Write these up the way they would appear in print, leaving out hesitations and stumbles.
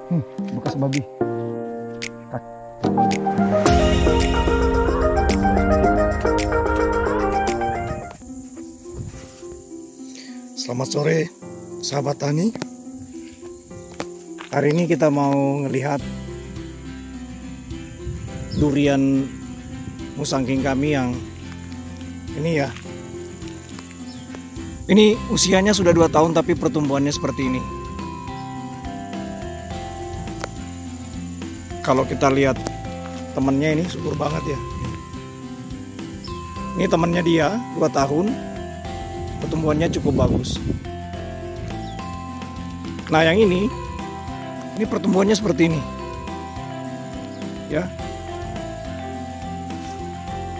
Bekas babi. Selamat sore sahabat tani. Hari ini kita mau ngelihat durian musangking kami yang ini ya. Ini usianya sudah 2 tahun tapi pertumbuhannya seperti ini. Kalau kita lihat temennya ini subur banget ya. Ini temennya dia 2 tahun. Pertumbuhannya cukup bagus. Nah yang ini pertumbuhannya seperti ini ya.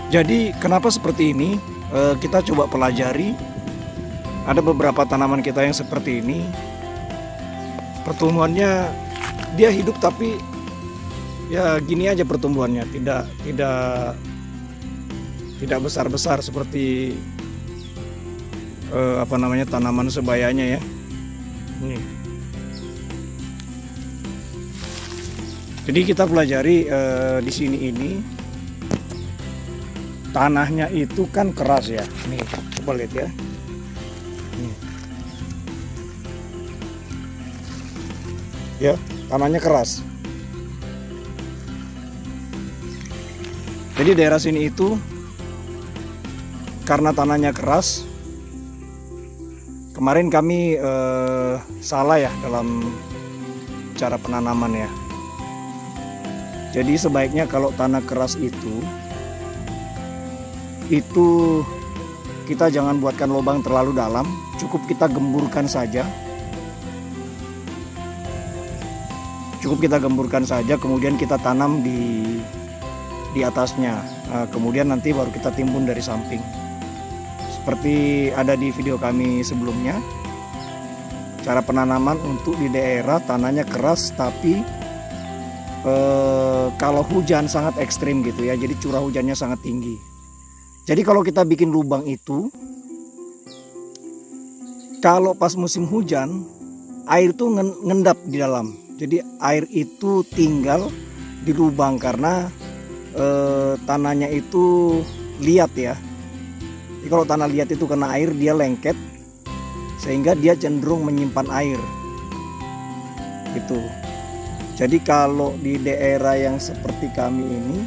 Jadi kenapa seperti ini, kita coba pelajari. Ada beberapa tanaman kita yang seperti ini, pertumbuhannya dia hidup tapi ya gini aja pertumbuhannya, tidak besar-besar seperti tanaman sebayanya ya. Ini. Jadi kita pelajari di sini ini tanahnya itu kan keras ya. Nih, coba lihat ya. Nih. Ya, tanahnya keras. Jadi daerah sini itu karena tanahnya keras. Kemarin kami salah ya dalam cara penanaman ya. Jadi sebaiknya kalau tanah keras itu kita jangan buatkan lubang terlalu dalam, cukup kita gemburkan saja. Kemudian kita tanam di atasnya. Kemudian nanti baru kita timbun dari samping. Seperti ada di video kami sebelumnya, cara penanaman untuk di daerah tanahnya keras tapi kalau hujan sangat ekstrim gitu ya, jadi curah hujannya sangat tinggi. Jadi kalau kita bikin lubang itu, kalau pas musim hujan air itu ngendap di dalam, jadi air itu tinggal di lubang karena tanahnya itu liat ya. Jadi kalau tanah liat itu kena air dia lengket sehingga dia cenderung menyimpan air gitu. Jadi kalau di daerah yang seperti kami ini,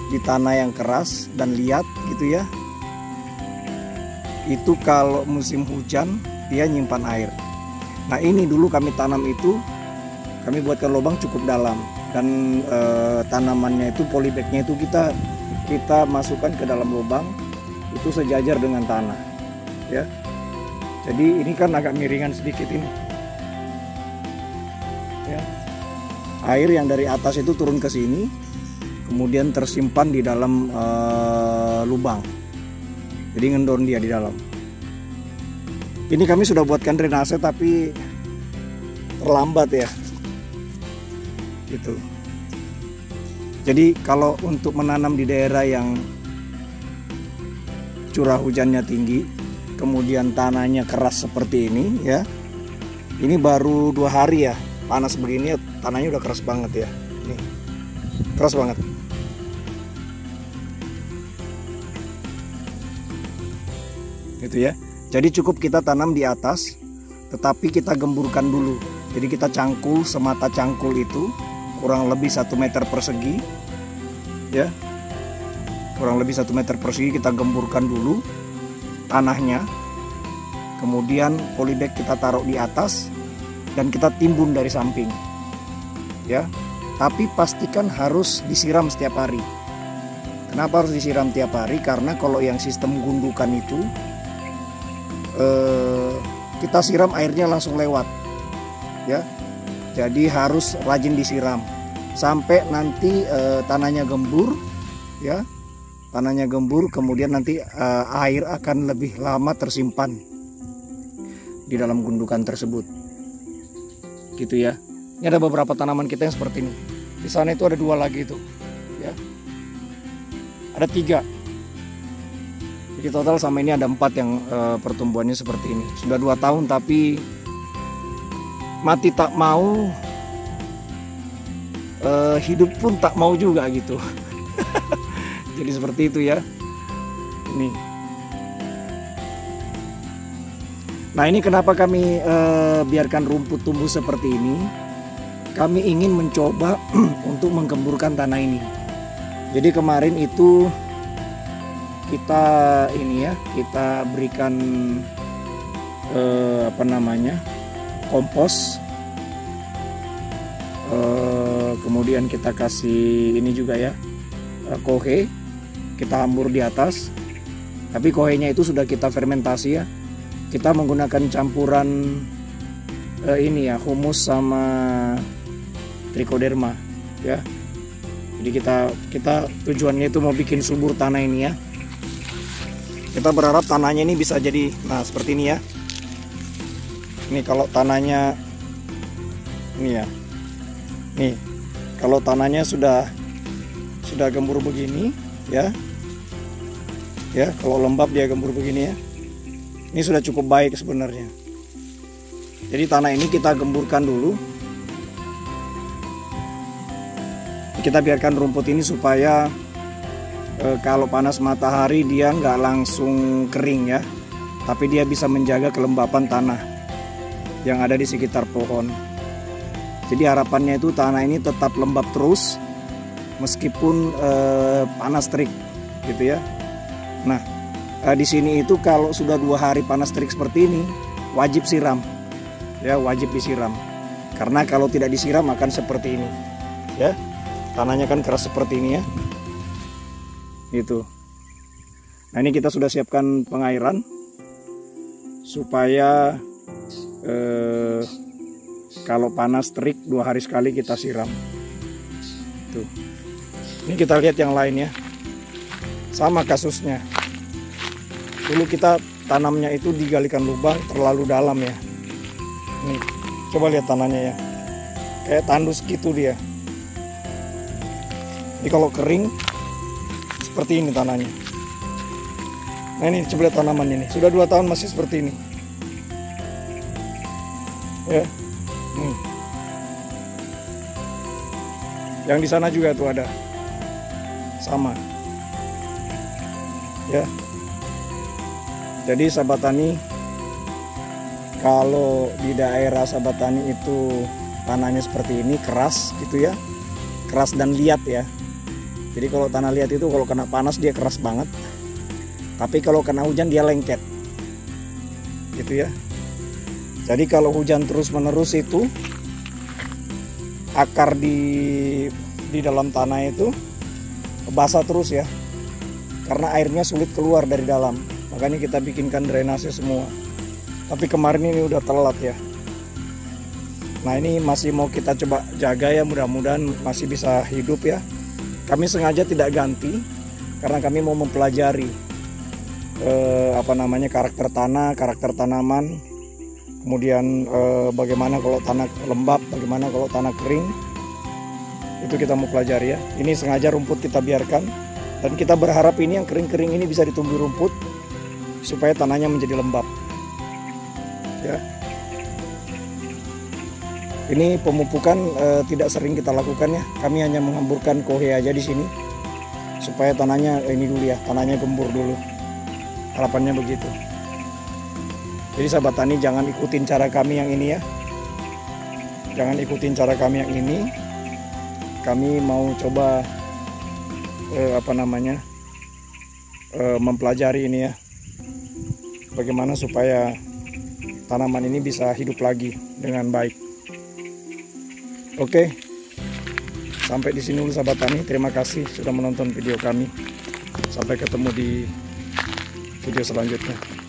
di tanah yang keras dan liat gitu ya, itu kalau musim hujan dia nyimpan air. Nah ini dulu kami tanam itu, kami buatkan lubang cukup dalam dan tanamannya itu polybagnya itu kita masukkan ke dalam lubang itu sejajar dengan tanah ya. Jadi ini kan agak miringan sedikit ini ya. Air yang dari atas itu turun ke sini kemudian tersimpan di dalam lubang, jadi ngendon dia di dalam. Ini kami sudah buatkan drainase tapi terlambat ya gitu. Jadi kalau untuk menanam di daerah yang curah hujannya tinggi, kemudian tanahnya keras seperti ini ya. Ini baru 2 hari ya, panas begini ya, tanahnya udah keras banget ya. Nih, keras banget. Gitu ya. Jadi cukup kita tanam di atas, tetapi kita gemburkan dulu. Jadi kita cangkul, semata cangkul itu kurang lebih 1 meter persegi ya. Kurang lebih 1 meter persegi kita gemburkan dulu tanahnya, kemudian polybag kita taruh di atas dan kita timbun dari samping ya. Tapi pastikan harus disiram setiap hari. Kenapa harus disiram tiap hari? Karena kalau yang sistem gundukan itu kita siram airnya langsung lewat ya. Jadi harus rajin disiram sampai nanti tanahnya gembur ya. Tanahnya gembur, kemudian nanti air akan lebih lama tersimpan di dalam gundukan tersebut gitu ya. Ini ada beberapa tanaman kita yang seperti ini. Di sana itu ada 2 lagi itu ya. Ada 3. Jadi total sama ini ada 4 yang pertumbuhannya seperti ini. Sudah 2 tahun tapi mati tak mau hidup pun tak mau juga gitu. Jadi seperti itu ya. Ini. Nah, ini kenapa kami biarkan rumput tumbuh seperti ini. Kami ingin mencoba untuk menggemburkan tanah ini. Jadi kemarin itu kita kita berikan kompos, kemudian kita kasih ini juga ya, kohe, kita hambur di atas. Tapi kohenya itu sudah kita fermentasi ya. Kita menggunakan campuran humus sama trichoderma ya. Jadi kita tujuannya itu mau bikin subur tanah ini ya. Kita berharap tanahnya ini bisa jadi seperti ini ya. Ini kalau tanahnya ini ya. Nih, kalau tanahnya sudah gembur begini ya. Ya, kalau lembab dia gembur begini ya. Ini sudah cukup baik sebenarnya. Jadi tanah ini kita gemburkan dulu. Kita biarkan rumput ini supaya kalau panas matahari dia nggak langsung kering ya, tapi dia bisa menjaga kelembapan tanah yang ada di sekitar pohon. Jadi harapannya itu tanah ini tetap lembab terus meskipun panas terik gitu ya. Nah, di sini itu kalau sudah 2 hari panas terik seperti ini wajib siram ya, wajib disiram, karena kalau tidak disiram akan seperti ini ya. Tanahnya kan keras seperti ini ya, gitu. Nah, ini kita sudah siapkan pengairan supaya kalau panas terik 2 hari sekali kita siram. Tuh. Ini kita lihat yang lain ya, sama kasusnya. Dulu kita tanamnya itu digalikan lubang terlalu dalam ya. Nih, coba lihat tanahnya ya, kayak tandus gitu dia. Jadi kalau kering seperti ini tanahnya. Nah, ini coba lihat tanaman ini, sudah 2 tahun masih seperti ini ya. Yang di sana juga tuh ada sama ya. Jadi sahabat tani, kalau di daerah sahabat tani itu tanahnya seperti ini, keras gitu ya, keras dan liat ya. Jadi kalau tanah liat itu kalau kena panas dia keras banget, tapi kalau kena hujan dia lengket gitu ya. Jadi kalau hujan terus menerus itu akar di dalam tanah itu basah terus ya, karena airnya sulit keluar dari dalam. Makanya kita bikinkan drainase semua. Tapi kemarin ini udah telat ya. Nah, ini masih mau kita coba jaga ya, mudah-mudahan masih bisa hidup ya. Kami sengaja tidak ganti karena kami mau mempelajari karakter tanah, karakter tanaman, kemudian bagaimana kalau tanah lembab, bagaimana kalau tanah kering. Itu kita mau pelajari ya. Ini sengaja rumput kita biarkan, dan kita berharap ini yang kering-kering ini bisa ditumbuh rumput supaya tanahnya menjadi lembab ya. Ini pemupukan tidak sering kita lakukan ya. Kami hanya menghamburkan kohe aja di sini supaya tanahnya ini dulu ya, tanahnya gembur dulu. Harapannya begitu. Jadi sahabat tani, jangan ikutin cara kami yang ini ya. Jangan ikutin cara kami yang ini. Kami mau coba mempelajari ini ya. Bagaimana supaya tanaman ini bisa hidup lagi dengan baik. Oke, sampai di sini dulu sahabat tani. Terima kasih sudah menonton video kami. Sampai ketemu di video selanjutnya.